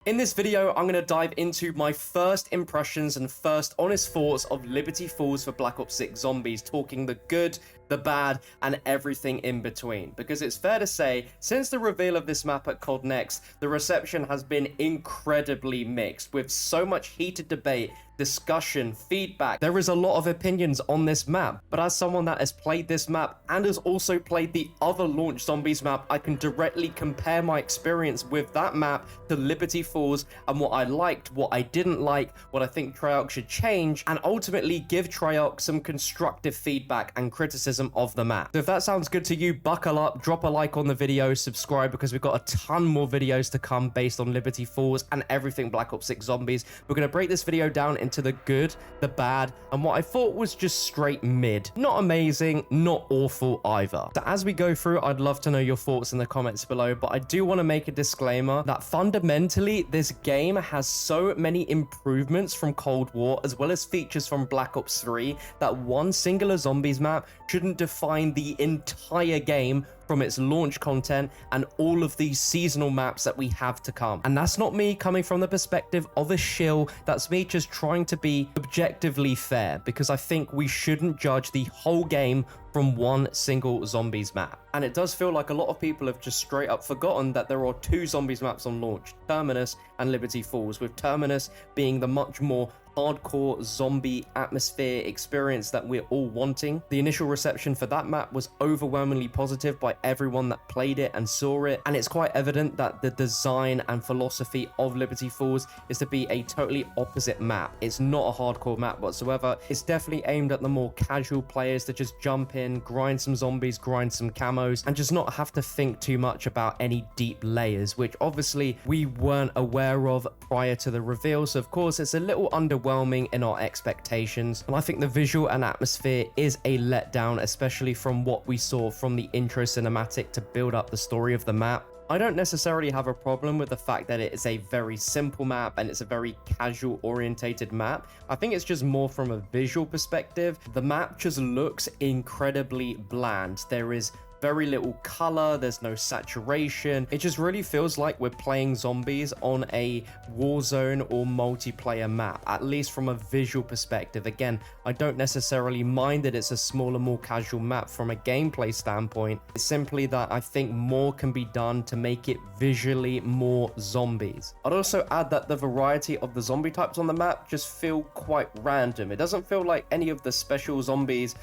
In this video, I'm going to dive into my first impressions and first honest thoughts of Liberty Falls for Black Ops 6 Zombies, talking the good, the bad, and everything in between. Because it's fair to say, since the reveal of this map at COD Next, the reception has been incredibly mixed, with so much heated debate, discussion, feedback. There is a lot of opinions on this map, but as someone that has played this map and has also played the other launch Zombies map, I can directly compare my experience with that map to Liberty Falls and what I liked, what I didn't like, what I think Treyarch should change, and ultimately give Treyarch some constructive feedback and criticism of the map. So if that sounds good to you, buckle up, drop a like on the video, subscribe, because we've got a ton more videos to come based on Liberty Falls and everything Black Ops 6 Zombies. We're going to break this video down into the good, the bad, and what I thought was just straight mid. Not amazing, not awful either. So as we go through, I'd love to know your thoughts in the comments below, but I do want to make a disclaimer that fundamentally, this game has so many improvements from Cold War, as well as features from Black Ops 3, that one singular Zombies map shouldn't define the entire game from its launch content and all of these seasonal maps that we have to come. And that's not me coming from the perspective of a shill, that's me just trying to be objectively fair, because I think we shouldn't judge the whole game from one single Zombies map. And it does feel like a lot of people have just straight up forgotten that there are two Zombies maps on launch, Terminus and Liberty Falls, with Terminus being the much more hardcore zombie atmosphere experience that we're all wanting. The initial reception for that map was overwhelmingly positive by everyone that played it and saw it, and it's quite evident that the design and philosophy of Liberty Falls is to be a totally opposite map. It's not a hardcore map whatsoever. It's definitely aimed at the more casual players to just jump in, grind some zombies, grind some camos, and just not have to think too much about any deep layers, which obviously we weren't aware of prior to the reveal. So of course it's a little underwhelming in our expectations, and I think the visual and atmosphere is a letdown, especially from what we saw from the intro cinematic to build up the story of the map. I don't necessarily have a problem with the fact that it is a very simple map and it's a very casual orientated map. I think it's just more from a visual perspective. The map just looks incredibly bland. There is very little color, there's no saturation. It just really feels like we're playing zombies on a Warzone or multiplayer map, at least from a visual perspective. Again, I don't necessarily mind that it's a smaller, more casual map from a gameplay standpoint. It's simply that I think more can be done to make it visually more zombies. I'd also add that the variety of the zombie types on the map just feel quite random. It doesn't feel like any of the special zombies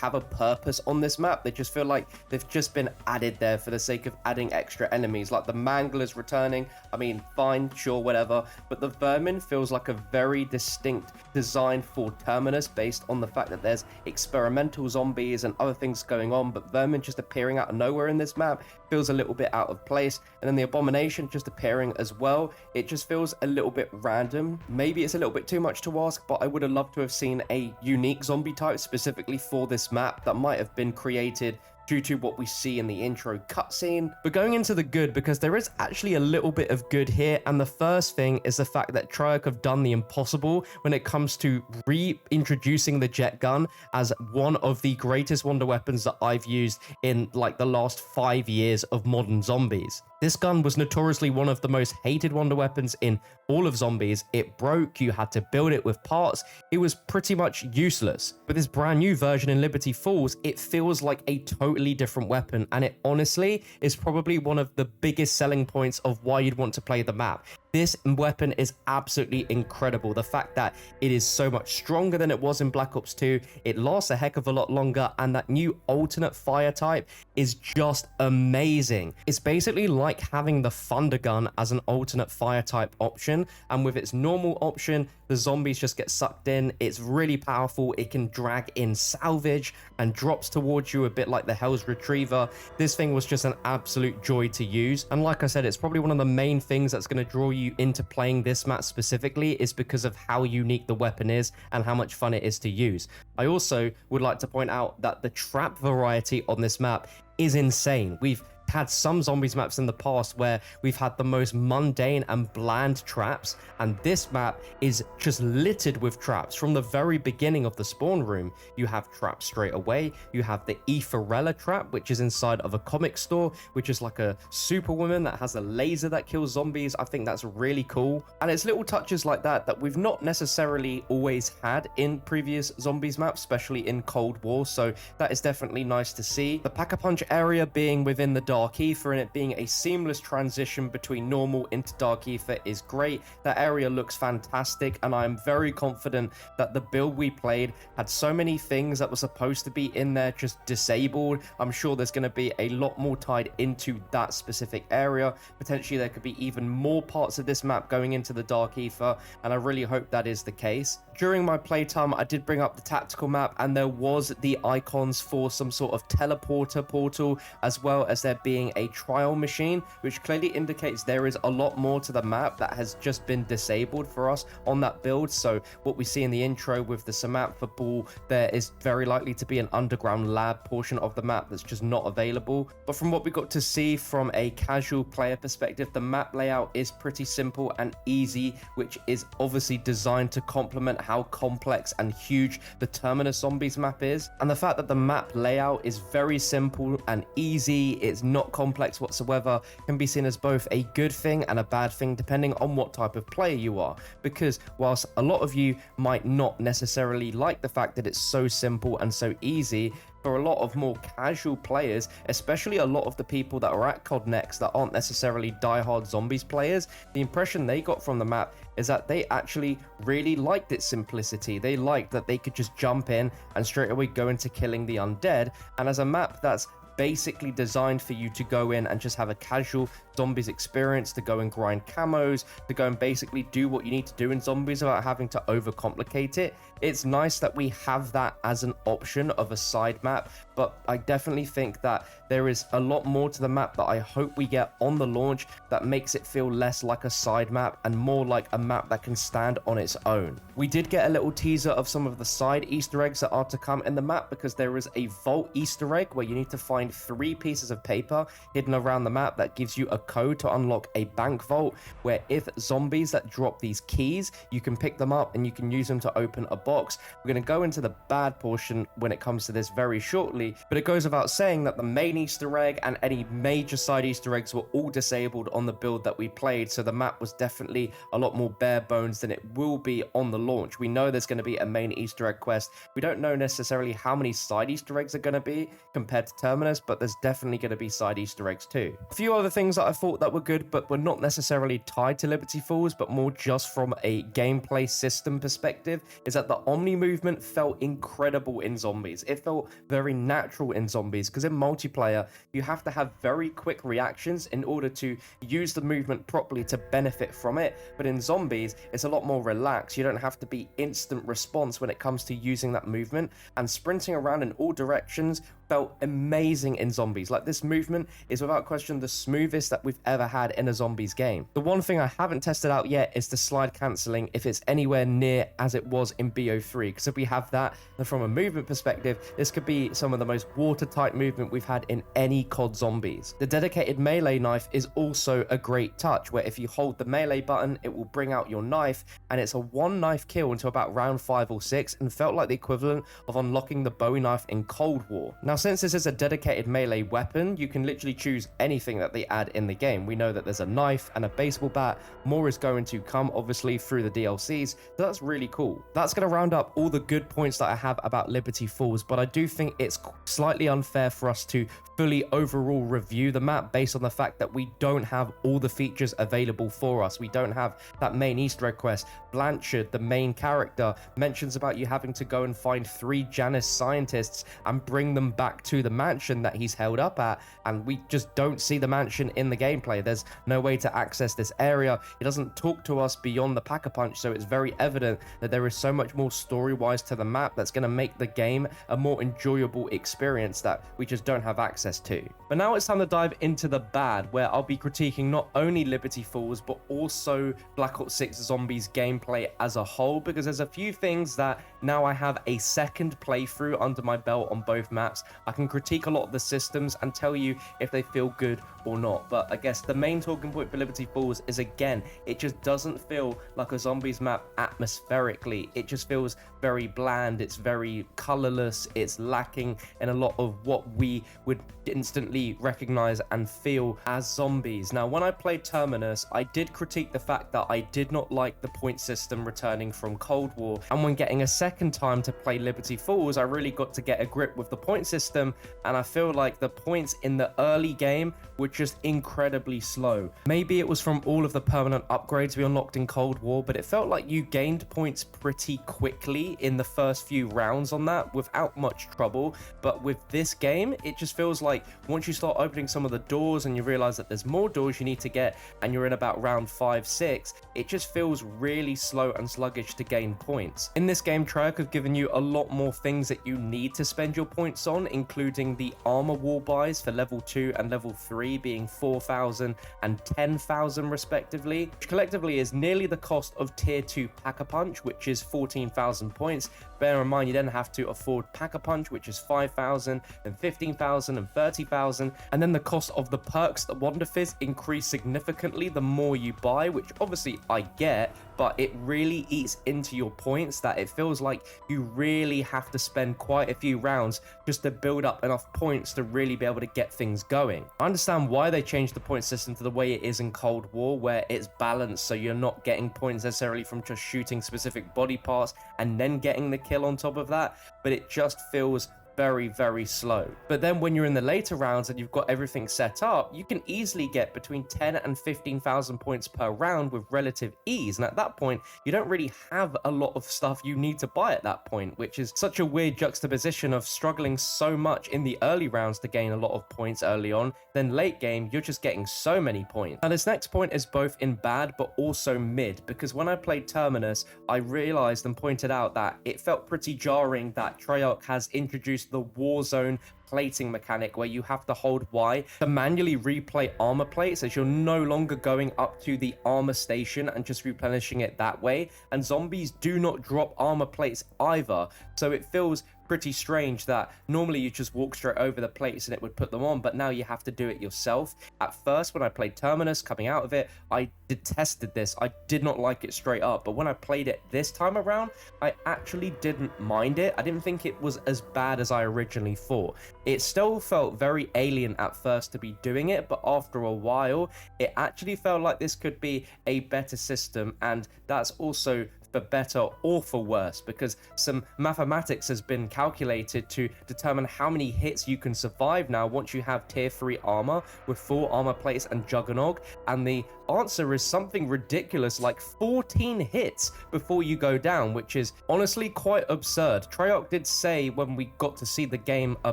have a purpose on this map. They just feel like they've just been added there for the sake of adding extra enemies. Like the Mangler's returning, I mean, fine, sure, whatever, but the Vermin feels like a very distinct design for Terminus, based on the fact that there's experimental zombies and other things going on, but Vermin just appearing out of nowhere in this map feels a little bit out of place. And then the Abomination just appearing as well, it just feels a little bit random. Maybe it's a little bit too much to ask, but I would have loved to have seen a unique zombie type specifically for this map that might have been created due to what we see in the intro cutscene. But going into the good, because there is actually a little bit of good here, and the first thing is the fact that Treyarch have done the impossible when it comes to reintroducing the jet gun as one of the greatest wonder weapons that I've used in the last 5 years of modern zombies. This gun was notoriously one of the most hated wonder weapons in all of zombies. It broke, you had to build it with parts, it was pretty much useless. With this brand new version in Liberty Falls, it feels like a totally different weapon, and it honestly is probably one of the biggest selling points of why you'd want to play the map. This weapon is absolutely incredible. The fact that it is so much stronger than it was in Black Ops 2, it lasts a heck of a lot longer, and that new alternate fire type is just amazing. It's basically like having the Thunder Gun as an alternate fire type option, and with its normal option, the zombies just get sucked in. It's really powerful. It can drag in salvage and drops towards you a bit like the Hell's Retriever. This thing was just an absolute joy to use, and like I said, it's probably one of the main things that's going to draw you into playing this map specifically, is because of how unique the weapon is and how much fun it is to use. I also would like to point out that the trap variety on this map is insane. We've had some zombies maps in the past where we've had the most mundane and bland traps, and this map is just littered with traps. From the very beginning of the spawn room, you have traps straight away. You have the Eforella trap, which is inside of a comic store, which is like a superwoman that has a laser that kills zombies. I think that's really cool, and it's little touches like that that we've not necessarily always had in previous zombies maps, especially in Cold War, so that is definitely nice to see. The Pack-a-Punch area being within the Dark Ether and it being a seamless transition between normal into Dark Ether is great. That area looks fantastic, and I'm very confident that the build we played had so many things that were supposed to be in there just disabled. I'm sure there's going to be a lot more tied into that specific area. Potentially there could be even more parts of this map going into the Dark Ether, and I really hope that is the case. During my playtime, I did bring up the tactical map, and there was the icons for some sort of teleporter portal, as well as there being a trial machine, which clearly indicates there is a lot more to the map that has just been disabled for us on that build. So what we see in the intro with the Samantha ball, there is very likely to be an underground lab portion of the map that's just not available. But from what we got to see from a casual player perspective, the map layout is pretty simple and easy, which is obviously designed to complement how complex and huge the Terminus Zombies map is. And the fact that the map layout is very simple and easy, it's not complex whatsoever, can be seen as both a good thing and a bad thing depending on what type of player you are. Because whilst a lot of you might not necessarily like the fact that it's so simple and so easy, for a lot of more casual players, especially a lot of the people that are at COD Next that aren't necessarily diehard zombies players, the impression they got from the map is that they actually really liked its simplicity. They liked that they could just jump in and straight away go into killing the undead. And as a map that's basically designed for you to go in and just have a casual zombies experience, to go and grind camos, to go and basically do what you need to do in zombies without having to overcomplicate it. It's nice that we have that as an option of a side map, but I definitely think that there is a lot more to the map that I hope we get on the launch that makes it feel less like a side map and more like a map that can stand on its own. We did get a little teaser of some of the side Easter eggs that are to come in the map, because there is a vault Easter egg where you need to find 3 pieces of paper hidden around the map that gives you a code to unlock a bank vault, where if zombies that drop these keys, you can pick them up and you can use them to open a box. We're going to go into the bad portion when it comes to this very shortly, but it goes without saying that the main Easter egg and any major side Easter eggs were all disabled on the build that we played, so the map was definitely a lot more bare bones than it will be on the launch. We know there's going to be a main Easter egg quest. We don't know necessarily how many side Easter eggs are going to be compared to Terminus, but there's definitely going to be side Easter eggs too. A few other things that I thought that were good, but were not necessarily tied to Liberty Falls, but more just from a gameplay system perspective, is that the Omni movement felt incredible in zombies. It felt very natural in zombies, because in multiplayer, you have to have very quick reactions in order to use the movement properly to benefit from it. But in zombies, it's a lot more relaxed. You don't have to be instant response when it comes to using that movement, and sprinting around in all directions felt amazing in zombies. Like, this movement is without question the smoothest that we've ever had in a zombies game. The one thing I haven't tested out yet is the slide cancelling, if it's anywhere near as it was in BO3, because if we have that, then from a movement perspective, this could be some of the most watertight movement we've had in any COD zombies. The dedicated melee knife is also a great touch, where if you hold the melee button, it will bring out your knife, and it's a 1 knife kill until about round 5 or 6, and felt like the equivalent of unlocking the Bowie knife in Cold War. Now, since this is a dedicated melee weapon, you can literally choose anything that they add in the game. We know that there's a knife and a baseball bat. More is going to come, obviously, through the DLCs, so that's really cool. That's going to round up all the good points that I have about Liberty Falls, but I do think it's slightly unfair for us to fully overall review the map based on the fact that we don't have all the features available for us. We don't have that main Easter egg quest. Blanchard, the main character, mentions about you having to go and find 3 Janus scientists and bring them back to the mansion that he's held up at, and we just don't see the mansion in the gameplay. There's no way to access this area. It doesn't talk to us beyond the Pack-a-Punch, so it's very evident that there is so much more story-wise to the map that's going to make the game a more enjoyable experience that we just don't have access to. But now it's time to dive into the bad, where I'll be critiquing not only Liberty Falls, but also Black Ops 6 Zombies gameplay as a whole, because there's a few things that now I have a second playthrough under my belt on both maps. I can critique a lot of the systems and tell you if they feel good or not. But I guess the main talking point for Liberty Falls is, again, it just doesn't feel like a zombies map atmospherically. It just feels very bland, it's very colorless, it's lacking in a lot of what we would instantly recognize and feel as zombies. Now, when I played Terminus, I did critique the fact that I did not like the point system returning from Cold War, and when getting a second time to play Liberty Falls, I really got to get a grip with the point system, and I feel like the points in the early game were just incredibly slow. Maybe it was from all of the permanent upgrades we unlocked in Cold War, but it felt like you gained points pretty quickly in the first few rounds on that without much trouble. But with this game, it just feels like once you start opening some of the doors and you realize that there's more doors you need to get, and you're in about round 5-6, it just feels really slow and sluggish to gain points. In this game, Treyarch have given you a lot more things that you need to spend your points on, including the armor wall buys for level 2 and level 3 being 4,000 and 10,000 respectively, which collectively is nearly the cost of tier 2 Pack-a-Punch, which is 14,000 points. Bear in mind, you then have to afford Pack-a-Punch, which is 5,000, then 15,000 and 30,000, and then the cost of the perks that Wonder Fizz increase significantly the more you buy, which obviously I get, but it really eats into your points that it feels like you really have to spend quite a few rounds just to build up enough points to really be able to get things going. I understand why they changed the point system to the way it is in Cold War, where it's balanced so you're not getting points necessarily from just shooting specific body parts and then getting the kill on top of that, but it just feels very, very slow. But then when you're in the later rounds and you've got everything set up, you can easily get between 10 and 15,000 points per round with relative ease. And at that point, you don't really have a lot of stuff you need to buy at that point, which is such a weird juxtaposition of struggling so much in the early rounds to gain a lot of points early on, then late game, you're just getting so many points. Now, this next point is both in bad, but also mid, because when I played Terminus, I realized and pointed out that it felt pretty jarring that Treyarch has introduced the Warzone plating mechanic where you have to hold Y to manually replay armor plates, as you're no longer going up to the armor station and just replenishing it that way, and zombies do not drop armor plates either, so it feels pretty strange that normally you just walk straight over the plates and it would put them on, but now you have to do it yourself. At first, when I played Terminus, coming out of it, I detested this. I did not like it straight up, but when I played it this time around, I actually didn't mind it. I didn't think it was as bad as I originally thought. It still felt very alien at first to be doing it, but after a while, it actually felt like this could be a better system, and that's also for better or for worse, because some mathematics has been calculated to determine how many hits you can survive now once you have tier 3 armor with full armor plates and Juggernog, and the answer is something ridiculous like 14 hits before you go down, which is honestly quite absurd. Treyarch did say when we got to see the game a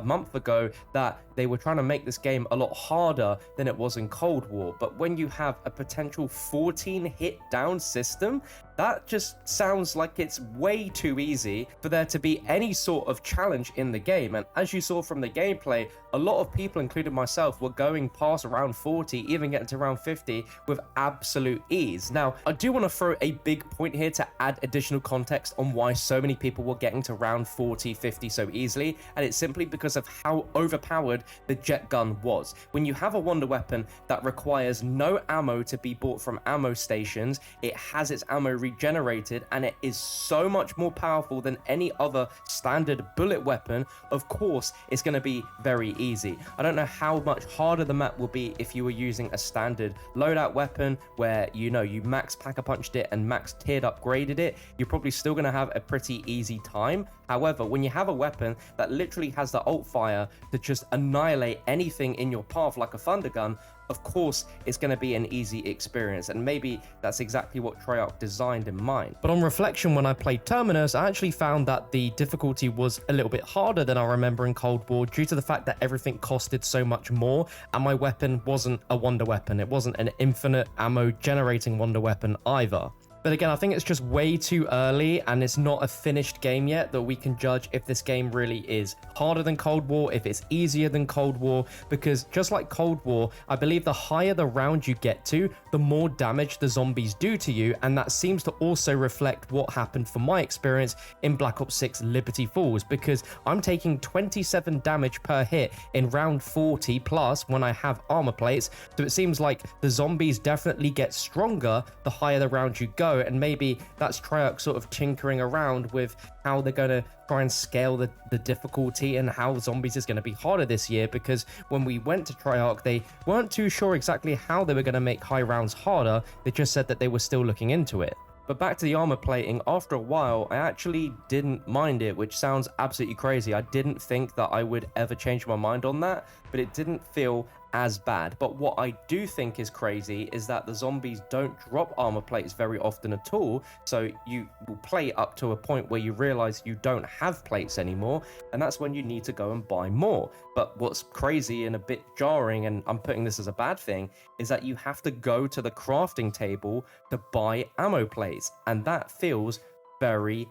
month ago that they were trying to make this game a lot harder than it was in Cold War, but when you have a potential 14 hit down system, that just sounds like it's way too easy for there to be any sort of challenge in the game. And as you saw from the gameplay, a lot of people, including myself, were going past around 40, even getting to around 50 with absolute ease. Now, I do want to throw a big point here to add additional context on why so many people were getting to round 40, 50 so easily, and it's simply because of how overpowered the jet gun was. When you have a wonder weapon that requires no ammo to be bought from ammo stations, it has its ammo regenerated, and it is so much more powerful than any other standard bullet weapon. Of course, it's going to be very easy. I don't know how much harder the map will be if you were using a standard loadout weapon where you max Pack-a-Punched it and max tiered upgraded it. You're probably still going to have a pretty easy time. However, when you have a weapon that literally has the alt fire to just annihilate anything in your path like a thunder gun, of course it's going to be an easy experience, and maybe that's exactly what Treyarch designed in mind. But on reflection, when I played Terminus, I actually found that the difficulty was a little bit harder than I remember in Cold War, due to the fact that everything costed so much more, and my weapon wasn't a wonder weapon. It wasn't an infinite ammo generating wonder weapon either. But again, I think it's just way too early and it's not a finished game yet that we can judge if this game really is harder than Cold War, if it's easier than Cold War, because just like Cold War, I believe the higher the round you get to, the more damage the zombies do to you, and that seems to also reflect what happened from my experience in Black Ops 6 Liberty Falls, because I'm taking 27 damage per hit in round 40 plus when I have armor plates, so it seems like the zombies definitely get stronger the higher the round you go, and maybe that's Treyarch sort of tinkering around with how they're going to try and scale the difficulty and how zombies is going to be harder this year, because when we went to Treyarch, they weren't too sure exactly how they were going to make high rounds harder. They just said that they were still looking into it. But back to the armor plating, after a while, I actually didn't mind it, which sounds absolutely crazy. I didn't think that I would ever change my mind on that, but it didn't feel as bad. But what I do think is crazy is that the zombies don't drop armor plates very often at all, so you will play up to a point where you realize you don't have plates anymore, and that's when you need to go and buy more. But what's crazy and a bit jarring, and I'm putting this as a bad thing, is that you have to go to the crafting table to buy ammo plates, and that feels very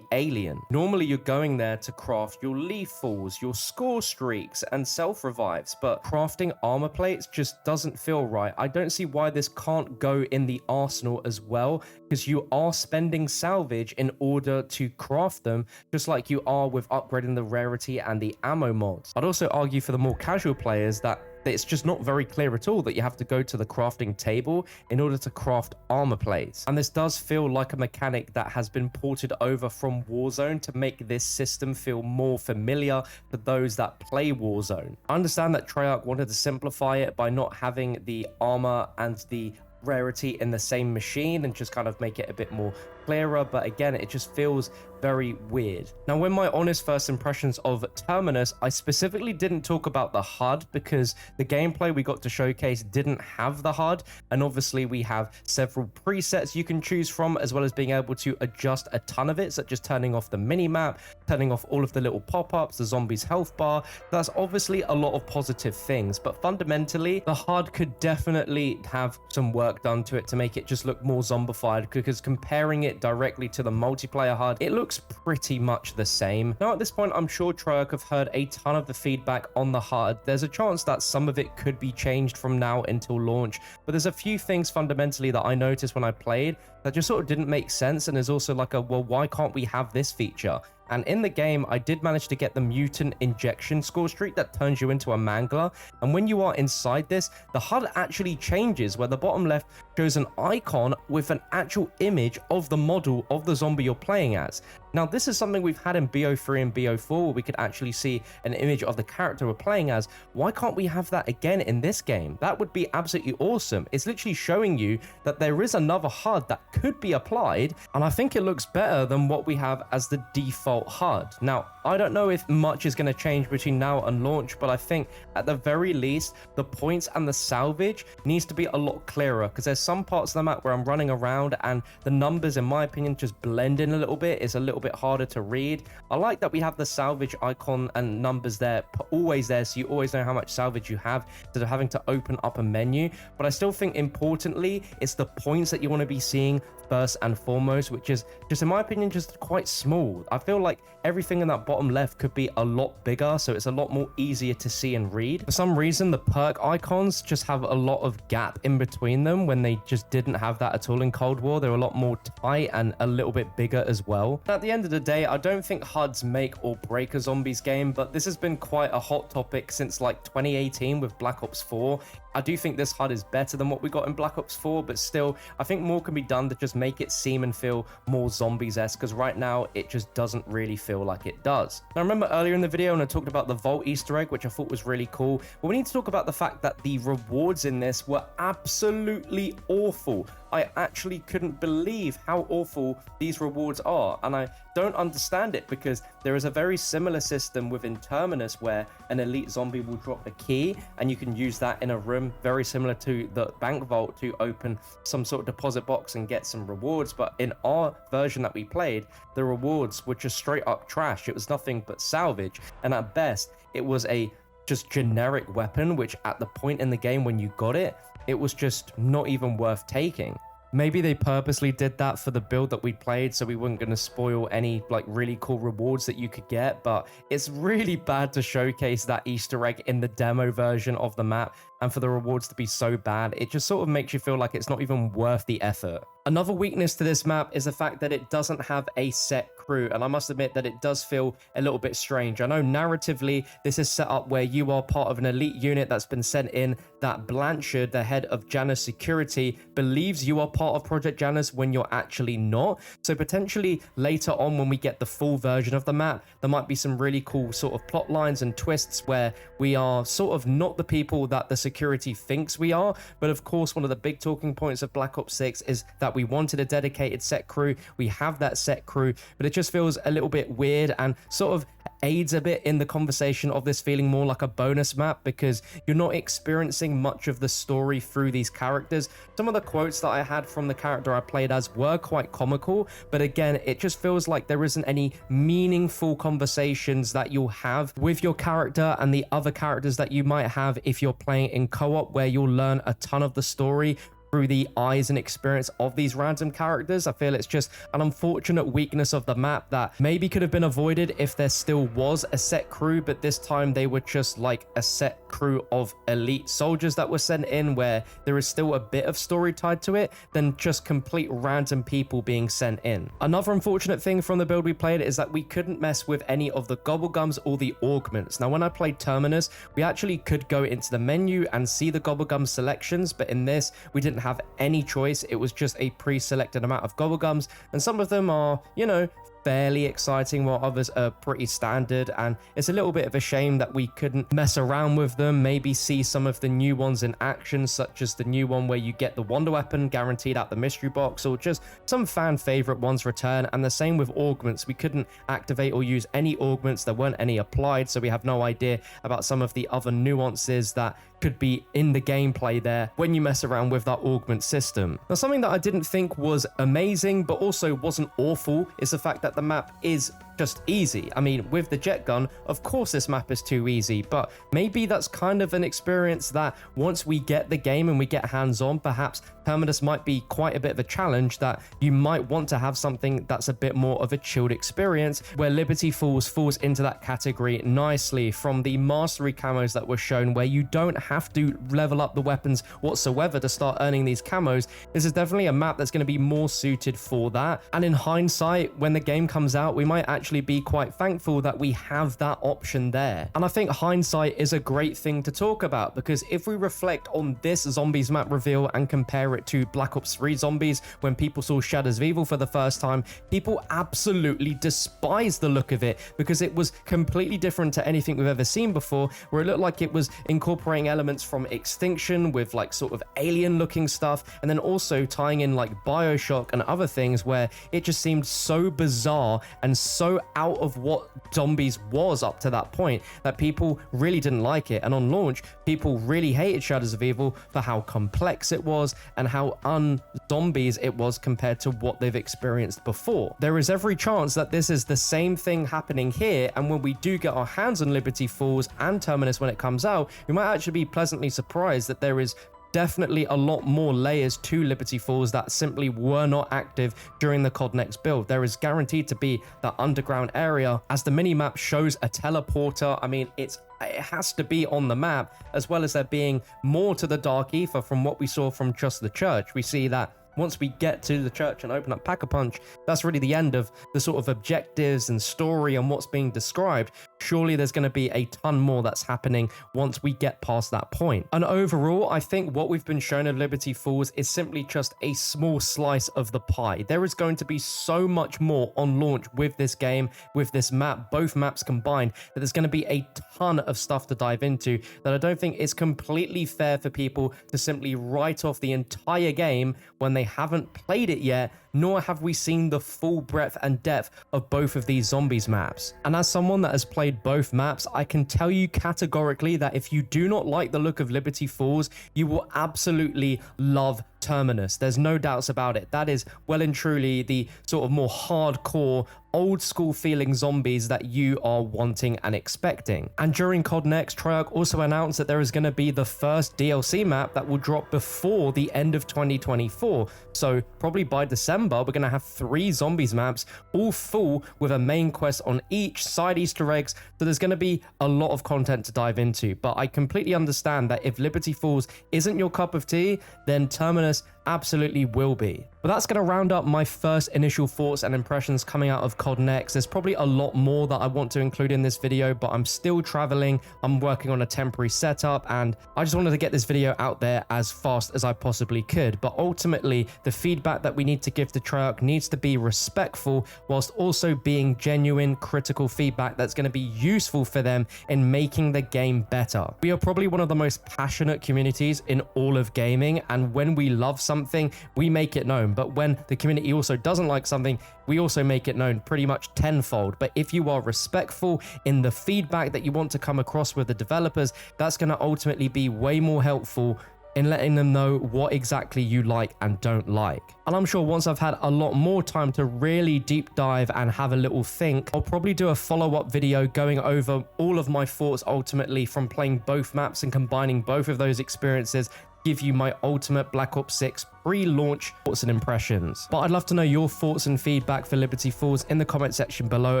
alien. Normally you're going there to craft your lethals, your score streaks, and self-revives, but crafting armor plates just doesn't feel right. I don't see why this can't go in the arsenal as well, because you are spending salvage in order to craft them, just like you are with upgrading the rarity and the ammo mods. I'd also argue for the more casual players that it's just not very clear at all that you have to go to the crafting table in order to craft armor plates. And this does feel like a mechanic that has been ported over from Warzone to make this system feel more familiar for those that play Warzone. I understand that Treyarch wanted to simplify it by not having the armor and the rarity in the same machine and just kind of make it a bit more clearer, but again, it just feels very weird. Now, when my honest first impressions of Terminus, I specifically didn't talk about the HUD because the gameplay we got to showcase didn't have the HUD, and obviously we have several presets you can choose from, as well as being able to adjust a ton of it, such as turning off the minimap, turning off all of the little pop-ups, the zombies health bar. That's obviously a lot of positive things, but fundamentally, the HUD could definitely have some work done to it to make it just look more zombified, because comparing it directly to the multiplayer HUD, it looks pretty much the same. Now, at this point, I'm sure Treyarch have heard a ton of the feedback on the HUD. There's a chance that some of it could be changed from now until launch, but there's a few things fundamentally that I noticed when I played that just sort of didn't make sense, and there's also like well, why can't we have this feature? And in the game, I did manage to get the mutant injection score streak that turns you into a mangler. And when you are inside this, the HUD actually changes, where the bottom left shows an icon with an actual image of the model of the zombie you're playing as. Now, this is something we've had in BO3 and BO4, where we could actually see an image of the character we're playing as. Why can't we have that again in this game? That would be absolutely awesome. It's literally showing you that there is another HUD that could be applied, and I think it looks better than what we have as the default HUD. Now, I don't know if much is going to change between now and launch, but I think at the very least, the points and the salvage needs to be a lot clearer, because there's some parts of the map where I'm running around and the numbers, in my opinion, just blend in a little bit. It's a little bit harder to read. I like that we have the salvage icon and numbers there, always there, so you always know how much salvage you have instead of having to open up a menu. But I still think importantly, it's the points that you want to be seeing first and foremost, which is just, in my opinion, just quite small. I feel like everything in that bottom left could be a lot bigger, so it's a lot more easier to see and read. For some reason, the perk icons just have a lot of gap in between them when they just didn't have that at all in Cold War. They're a lot more tight and a little bit bigger as well. At the end of the day, I don't think HUDs make or break a zombies game, but this has been quite a hot topic since like 2018 with Black Ops 4. I do think this HUD is better than what we got in Black Ops 4, but still, I think more can be done to just make it seem and feel more zombies-esque, because right now, it just doesn't really feel like it does. Now, remember earlier in the video when I talked about the Vault Easter egg, which I thought was really cool? Well, we need to talk about the fact that the rewards in this were absolutely awful. I actually couldn't believe how awful these rewards are, and I don't understand it, because there is a very similar system within Terminus where an elite zombie will drop a key and you can use that in a room very similar to the bank vault to open some sort of deposit box and get some rewards. But in our version that we played, the rewards were just straight up trash. It was nothing but salvage, and at best it was a just generic weapon, which at the point in the game when you got it, it was just not even worth taking. Maybe they purposely did that for the build that we played, so we weren't going to spoil any like really cool rewards that you could get, but it's really bad to showcase that Easter egg in the demo version of the map, and for the rewards to be so bad, it just sort of makes you feel like it's not even worth the effort. Another weakness to this map is the fact that it doesn't have a set crew, and I must admit that it does feel a little bit strange. I know narratively this is set up where you are part of an elite unit that's been sent in, that Blanchard, the head of Janus security, believes you are part of Project Janus when you're actually not. So potentially later on when we get the full version of the map, there might be some really cool sort of plot lines and twists where we are sort of not the people that the security thinks we are. But of course, one of the big talking points of Black Ops 6 is that we wanted a dedicated set crew. We have that set crew, but it just feels a little bit weird and sort of aids a bit in the conversation of this feeling more like a bonus map, because you're not experiencing much of the story through these characters. Some of the quotes that I had from the character I played as were quite comical, but again, it just feels like there isn't any meaningful conversations that you'll have with your character and the other characters that you might have if you're playing in co-op, where you'll learn a ton of the story through the eyes and experience of these random characters. I feel it's just an unfortunate weakness of the map that maybe could have been avoided if there still was a set crew, but this time they were just like a set crew of elite soldiers that were sent in, where there is still a bit of story tied to it than just complete random people being sent in. Another unfortunate thing from the build we played is that we couldn't mess with any of the gobblegums or the augments. Now, when I played Terminus, we actually could go into the menu and see the gobblegum selections, but in this, we didn't have any choice. It was just a pre-selected amount of gobblegums, and some of them are, you know, fairly exciting, while others are pretty standard, and it's a little bit of a shame that we couldn't mess around with them, maybe see some of the new ones in action, such as the new one where you get the wonder weapon guaranteed at the mystery box, or just some fan favorite ones return. And the same with augments, we couldn't activate or use any augments, there weren't any applied, so we have no idea about some of the other nuances that could be in the gameplay there when you mess around with that augment system. Now, something that I didn't think was amazing but also wasn't awful is the fact that the map is just easy. I mean, with the jet gun, of course this map is too easy, but maybe that's kind of an experience that once we get the game and we get hands-on, perhaps Terminus might be quite a bit of a challenge, that you might want to have something that's a bit more of a chilled experience, where Liberty falls into that category nicely, from the mastery camos that were shown, where you don't have to level up the weapons whatsoever to start earning these camos. This is definitely a map that's going to be more suited for that, and in hindsight, when the game comes out, we might actually be quite thankful that we have that option there. And I think hindsight is a great thing to talk about, because if we reflect on this Zombies map reveal and compare it to Black Ops 3 Zombies, when people saw Shadows of Evil for the first time, people absolutely despised the look of it, because it was completely different to anything we've ever seen before, where it looked like it was incorporating elements from Extinction with like sort of alien looking stuff, and then also tying in like Bioshock and other things, where it just seemed so bizarre and so out of what Zombies was up to that point that people really didn't like it. And on launch, people really hated Shadows of Evil for how complex it was and how un-Zombies it was compared to what they've experienced before. There is every chance that this is the same thing happening here, and when we do get our hands on Liberty Falls and Terminus when it comes out, we might actually be pleasantly surprised that there is definitely a lot more layers to Liberty Falls that simply were not active during the COD Next build. There is guaranteed to be that underground area, as the minimap shows a teleporter. I mean, it has to be on the map, as well as there being more to the Dark Ether from what we saw from just the church. We see that once we get to the church and open up Pack-a-Punch, that's really the end of the sort of objectives and story and what's being described. Surely there's going to be a ton more that's happening once we get past that point. And overall, I think what we've been shown of Liberty Falls is simply just a small slice of the pie. There is going to be so much more on launch with this game, with this map, both maps combined, that there's going to be a ton of stuff to dive into, that I don't think it's completely fair for people to simply write off the entire game when they haven't played it yet nor have we seen the full breadth and depth of both of these zombies maps. And as someone that has played both maps, I can tell you categorically that if you do not like the look of Liberty Falls, you will absolutely love Terminus. There's no doubts about it. That is well and truly the sort of more hardcore, old school feeling zombies that you are wanting and expecting. And during COD Next, Treyarch also announced that there is going to be the first DLC map that will drop before the end of 2024. So probably by December, we're going to have 3 zombies maps, all full with a main quest on each, side Easter eggs. So there's going to be a lot of content to dive into. But I completely understand that if Liberty Falls isn't your cup of tea, then Terminus absolutely will be. But that's going to round up my first initial thoughts and impressions coming out of COD Next. There's probably a lot more that I want to include in this video, but I'm still traveling. I'm working on a temporary setup, and I just wanted to get this video out there as fast as I possibly could. But ultimately, the feedback that we need to give to Treyarch needs to be respectful, whilst also being genuine, critical feedback that's going to be useful for them in making the game better. We are probably one of the most passionate communities in all of gaming, and when we love something, we make it known. But when the community also doesn't like something, we also make it known pretty much tenfold. But if you are respectful in the feedback that you want to come across with the developers, that's going to ultimately be way more helpful in letting them know what exactly you like and don't like. And I'm sure once I've had a lot more time to really deep dive and have a little think, I'll probably do a follow-up video going over all of my thoughts ultimately from playing both maps and combining both of those experiences, give you my ultimate Black Ops 6 pre-launch thoughts and impressions. But I'd love to know your thoughts and feedback for Liberty Falls in the comment section below,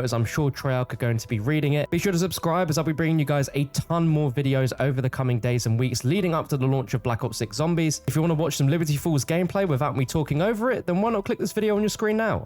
as I'm sure Treyarch are going to be reading it. Be sure to subscribe, as I'll be bringing you guys a ton more videos over the coming days and weeks leading up to the launch of Black Ops 6 Zombies. If you want to watch some Liberty Falls gameplay without me talking over it, then why not click this video on your screen now?